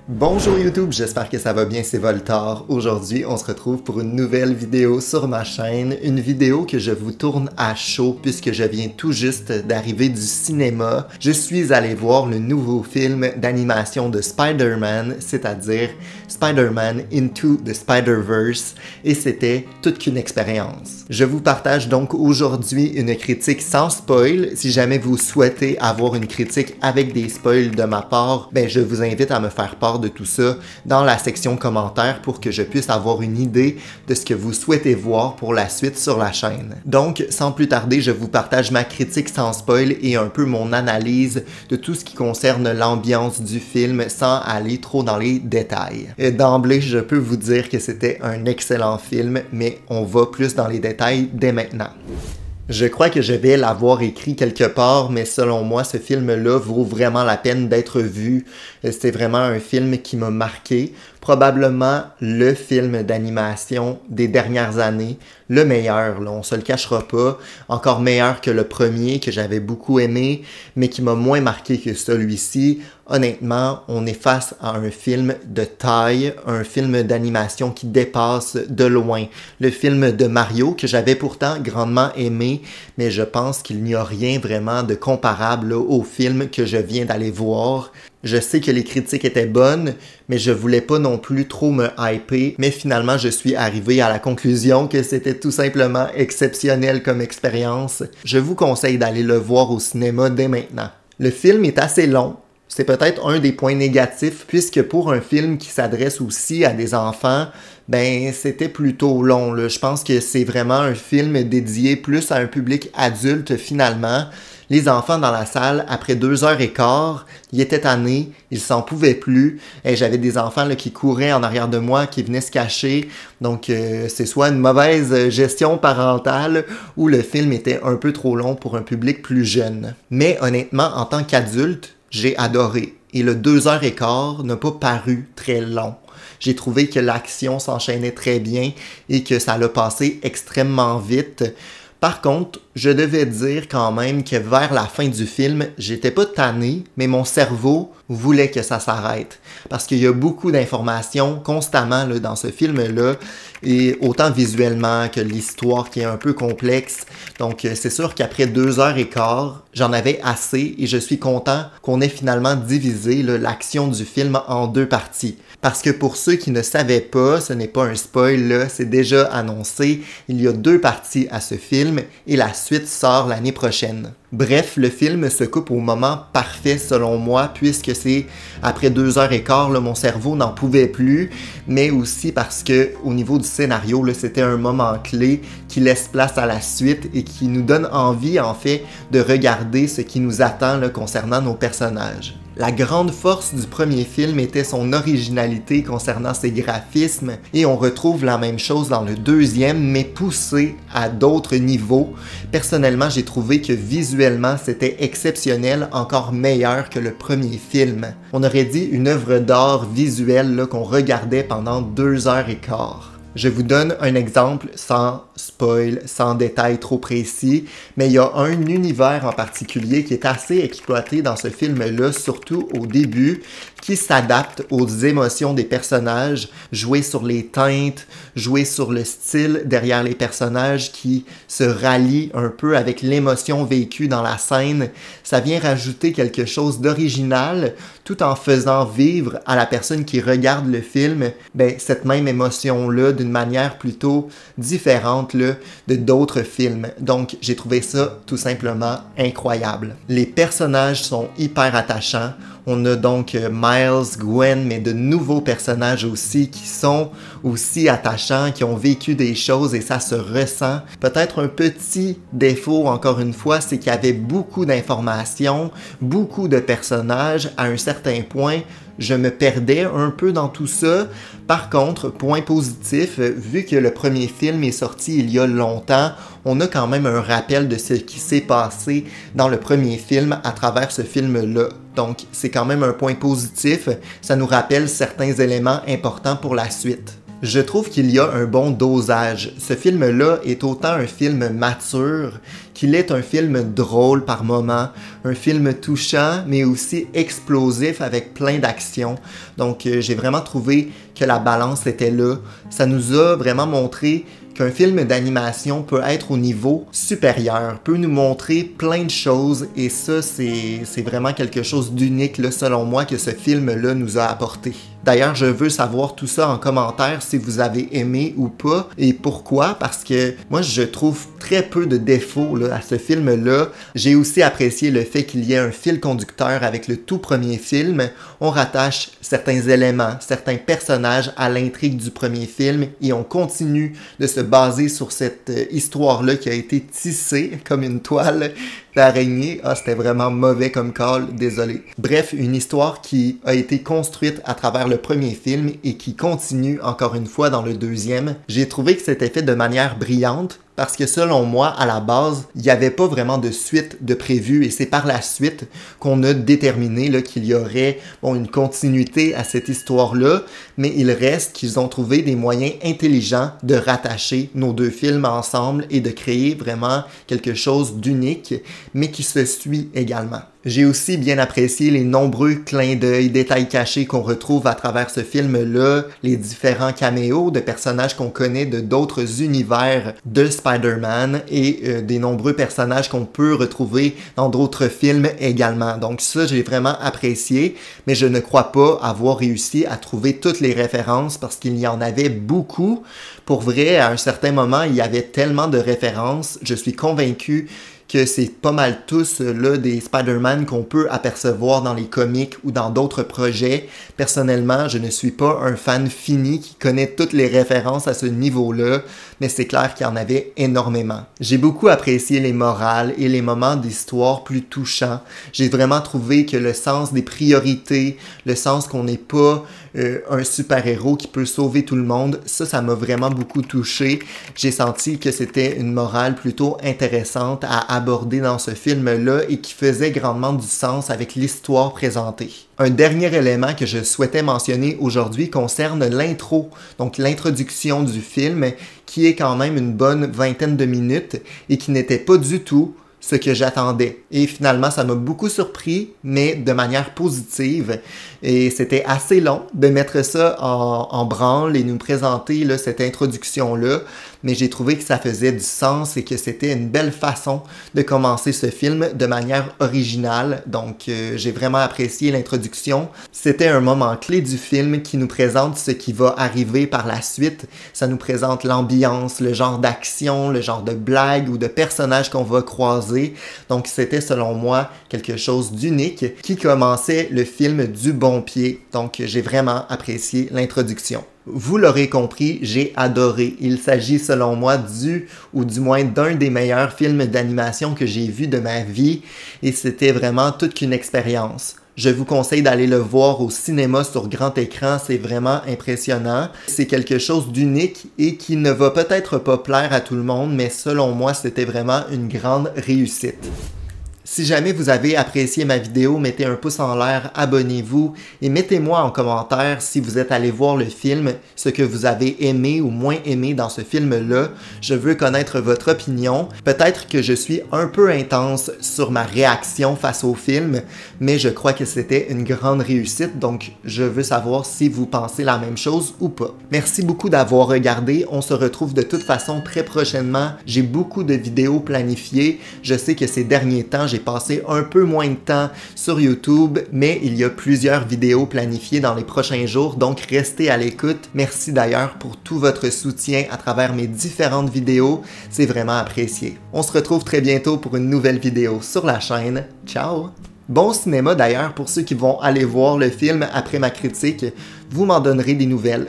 Bonjour YouTube, j'espère que ça va bien, c'est Voltar. Aujourd'hui, on se retrouve pour une nouvelle vidéo sur ma chaîne, une vidéo que je vous tourne à chaud puisque je viens tout juste d'arriver du cinéma. Je suis allé voir le nouveau film d'animation de Spider-Man, c'est-à-dire Spider-Man Into the Spider-Verse, et c'était toute qu'une expérience. Je vous partage donc aujourd'hui une critique sans spoil. Si jamais vous souhaitez avoir une critique avec des spoils de ma part, je vous invite à me faire part de tout ça dans la section commentaires pour que je puisse avoir une idée de ce que vous souhaitez voir pour la suite sur la chaîne. Donc, sans plus tarder, je vous partage ma critique sans spoil et un peu mon analyse de tout ce qui concerne l'ambiance du film sans aller trop dans les détails. D'emblée, je peux vous dire que c'était un excellent film, mais on va plus dans les détails dès maintenant. Je crois que je vais l'avoir écrit quelque part, mais selon moi, ce film-là vaut vraiment la peine d'être vu. C'est vraiment un film qui m'a marqué. Probablement le film d'animation des dernières années. Le meilleur, là, on se le cachera pas. Encore meilleur que le premier, que j'avais beaucoup aimé, mais qui m'a moins marqué que celui-ci. Honnêtement, on est face à un film de taille, un film d'animation qui dépasse de loin le film de Mario, que j'avais pourtant grandement aimé, mais je pense qu'il n'y a rien vraiment de comparable là, au film que je viens d'aller voir. Je sais que les critiques étaient bonnes, mais je voulais pas non plus trop me hyper, mais finalement je suis arrivé à la conclusion que c'était tout simplement exceptionnel comme expérience. Je vous conseille d'aller le voir au cinéma dès maintenant. Le film est assez long. C'est peut-être un des points négatifs, puisque pour un film qui s'adresse aussi à des enfants, c'était plutôt long, là. Je pense que c'est vraiment un film dédié plus à un public adulte finalement. Les enfants dans la salle, après 2h15, ils étaient tannés, ils s'en pouvaient plus. Et j'avais des enfants là, qui couraient en arrière de moi, qui venaient se cacher. Donc c'est soit une mauvaise gestion parentale ou le film était un peu trop long pour un public plus jeune. Mais honnêtement, en tant qu'adulte, j'ai adoré. Et le 2h15 n'a pas paru très long. J'ai trouvé que l'action s'enchaînait très bien et que ça l'a passé extrêmement vite. Par contre, je devais dire quand même que vers la fin du film, j'étais pas tanné, mais mon cerveau voulait que ça s'arrête. Parce qu'il y a beaucoup d'informations constamment là, dans ce film-là, et autant visuellement que l'histoire qui est un peu complexe. Donc c'est sûr qu'après 2h15, j'en avais assez et je suis content qu'on ait finalement divisé l'action du film en deux parties. Parce que pour ceux qui ne savaient pas, ce n'est pas un spoil, là, c'est déjà annoncé, il y a deux parties à ce film et la suite sort l'année prochaine. Bref, le film se coupe au moment parfait selon moi, puisque c'est après 2h15, là, mon cerveau n'en pouvait plus, mais aussi parce que au niveau du scénario, là, c'était un moment clé qui laisse place à la suite et qui nous donne envie en fait de regarder ce qui nous attend là, concernant nos personnages. La grande force du premier film était son originalité concernant ses graphismes et on retrouve la même chose dans le deuxième mais poussé à d'autres niveaux. Personnellement, j'ai trouvé que visuellement c'était exceptionnel, encore meilleur que le premier film. On aurait dit une œuvre d'art visuelle qu'on regardait pendant 2h15. Je vous donne un exemple sans spoil, sans détails trop précis, mais il y a un univers en particulier qui est assez exploité dans ce film-là, surtout au début, qui s'adapte aux émotions des personnages, jouer sur les teintes, jouer sur le style derrière les personnages qui se rallient un peu avec l'émotion vécue dans la scène. Ça vient rajouter quelque chose d'original tout en faisant vivre à la personne qui regarde le film cette même émotion-là d'une manière plutôt différente là, de d'autres films. Donc j'ai trouvé ça tout simplement incroyable. Les personnages sont hyper attachants. On a donc Miles, Gwen, mais de nouveaux personnages aussi qui sont aussi attachants, qui ont vécu des choses et ça se ressent. Peut-être un petit défaut, encore une fois, c'est qu'il y avait beaucoup d'informations, beaucoup de personnages. À un certain point, je me perdais un peu dans tout ça. Par contre, point positif, vu que le premier film est sorti il y a longtemps, on a quand même un rappel de ce qui s'est passé dans le premier film à travers ce film-là. Donc, c'est quand même un point positif. Ça nous rappelle certains éléments importants pour la suite. Je trouve qu'il y a un bon dosage. Ce film-là est autant un film mature qu'il est un film drôle par moments, un film touchant, mais aussi explosif avec plein d'actions. Donc j'ai vraiment trouvé que la balance était là. Ça nous a vraiment montré qu'un film d'animation peut être au niveau supérieur, peut nous montrer plein de choses et ça, c'est vraiment quelque chose d'unique, selon moi, que ce film-là nous a apporté. D'ailleurs, je veux savoir tout ça en commentaire si vous avez aimé ou pas et pourquoi, parce que moi, je trouve très peu de défauts à ce film-là. J'ai aussi apprécié le fait qu'il y ait un fil conducteur avec le tout premier film. On rattache certains éléments, certains personnages à l'intrigue du premier film et on continue de se baser sur cette histoire-là qui a été tissée comme une toile d'araignée. Ah, c'était vraiment mauvais comme call, désolé. Bref, une histoire qui a été construite à travers le premier film et qui continue encore une fois dans le deuxième. J'ai trouvé que c'était fait de manière brillante parce que selon moi, à la base, il n'y avait pas vraiment de suite de prévu et c'est par la suite qu'on a déterminé qu'il y aurait une continuité à cette histoire-là, mais il reste qu'ils ont trouvé des moyens intelligents de rattacher nos deux films ensemble et de créer vraiment quelque chose d'unique, mais qui se suit également. J'ai aussi bien apprécié les nombreux clins d'œil, détails cachés qu'on retrouve à travers ce film-là, les différents caméos de personnages qu'on connaît de d'autres univers de Spider-Man et des nombreux personnages qu'on peut retrouver dans d'autres films également. Donc ça, j'ai vraiment apprécié, mais je ne crois pas avoir réussi à trouver toutes les références parce qu'il y en avait beaucoup. Pour vrai, à un certain moment, il y avait tellement de références, je suis convaincu que c'est pas mal tous des Spider-Man qu'on peut apercevoir dans les comics ou dans d'autres projets. Personnellement, je ne suis pas un fan fini qui connaît toutes les références à ce niveau-là, mais c'est clair qu'il y en avait énormément. J'ai beaucoup apprécié les morales et les moments d'histoire plus touchants. J'ai vraiment trouvé que le sens des priorités, le sens qu'on n'est pas un super-héros qui peut sauver tout le monde, ça m'a vraiment beaucoup touché. J'ai senti que c'était une morale plutôt intéressante à aborder dans ce film-là et qui faisait grandement du sens avec l'histoire présentée. Un dernier élément que je souhaitais mentionner aujourd'hui concerne l'intro, donc l'introduction du film, qui est quand même une bonne vingtaine de minutes et qui n'était pas du tout ce que j'attendais. Et finalement, ça m'a beaucoup surpris, mais de manière positive. Et c'était assez long de mettre ça en branle et nous présenter cette introduction-là. Mais j'ai trouvé que ça faisait du sens et que c'était une belle façon de commencer ce film de manière originale. Donc, j'ai vraiment apprécié l'introduction. C'était un moment clé du film qui nous présente ce qui va arriver par la suite. Ça nous présente l'ambiance, le genre d'action, le genre de blague ou de personnage qu'on va croiser. Donc, c'était selon moi quelque chose d'unique qui commençait le film du bon pied. Donc, j'ai vraiment apprécié l'introduction. Vous l'aurez compris, j'ai adoré. Il s'agit selon moi ou du moins d'un des meilleurs films d'animation que j'ai vu de ma vie et c'était vraiment toute qu'une expérience. Je vous conseille d'aller le voir au cinéma sur grand écran, c'est vraiment impressionnant. C'est quelque chose d'unique et qui ne va peut-être pas plaire à tout le monde, mais selon moi, c'était vraiment une grande réussite. Si jamais vous avez apprécié ma vidéo, mettez un pouce en l'air, abonnez-vous et mettez-moi en commentaire si vous êtes allé voir le film, ce que vous avez aimé ou moins aimé dans ce film-là. Je veux connaître votre opinion. Peut-être que je suis un peu intense sur ma réaction face au film, mais je crois que c'était une grande réussite, donc je veux savoir si vous pensez la même chose ou pas. Merci beaucoup d'avoir regardé. On se retrouve de toute façon très prochainement. J'ai beaucoup de vidéos planifiées. Je sais que ces derniers temps, j'ai passé un peu moins de temps sur YouTube, mais il y a plusieurs vidéos planifiées dans les prochains jours, donc restez à l'écoute. Merci d'ailleurs pour tout votre soutien à travers mes différentes vidéos, c'est vraiment apprécié. On se retrouve très bientôt pour une nouvelle vidéo sur la chaîne. Ciao! Bon cinéma d'ailleurs pour ceux qui vont aller voir le film après ma critique, vous m'en donnerez des nouvelles.